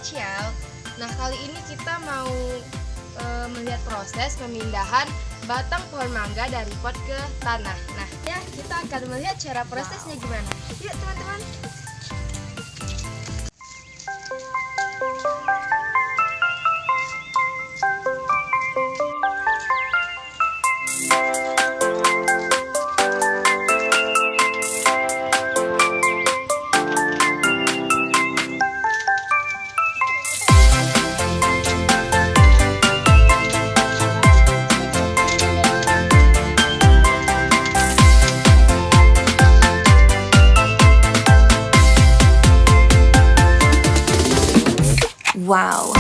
spesial. Nah, kali ini kita mau melihat proses pemindahan batang pohon mangga dari pot ke tanah. Nah, ya kita akan melihat cara prosesnya gimana. Yuk teman-teman. Wow.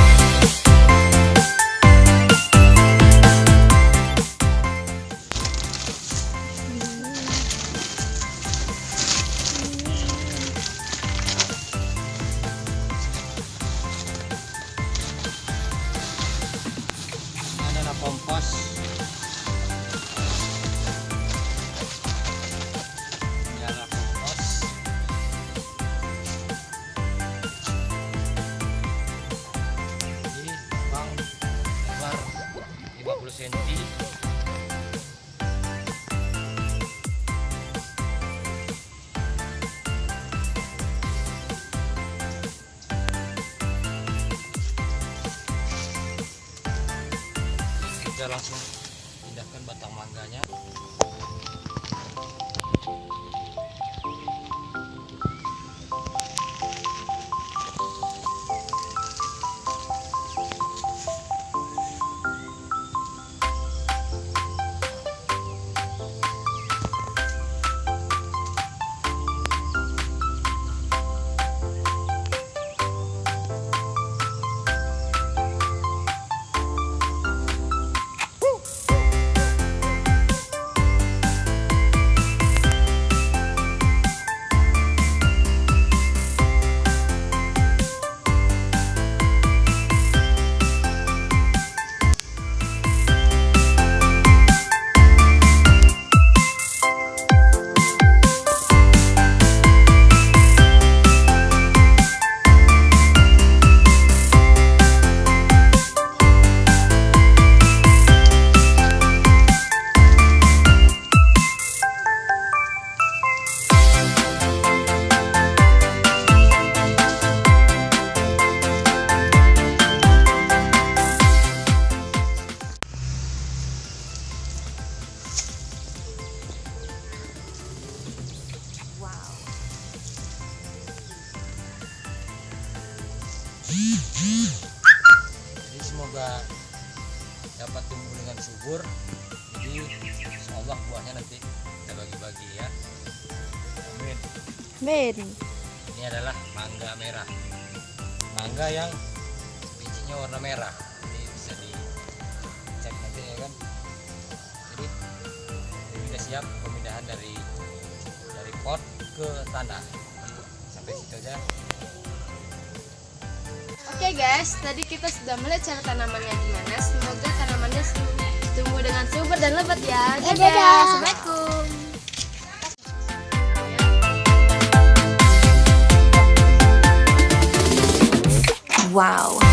Ini adalah kompos. Ini adalah kompos. Jadi bang lebar 50 cm. Kita langsung pindahkan batang mangganya. Jadi semoga dapat tumbuh dengan subur. Jadi insyaallah buahnya nanti kita bagi-bagi ya. Amin. Amin. Ini adalah mangga merah. Mangga yang bijinya warna merah. Ini bisa dicek nanti ya kan. Jadi ini sudah siap pemindahan dari pot ke tanah. Jadi, sampai situ aja. Oke guys, tadi kita sudah melihat cara tanamannya gimana. Semoga tanamannya tumbuh dengan subur dan lebat ya. Dadah. Assalamualaikum. Wow.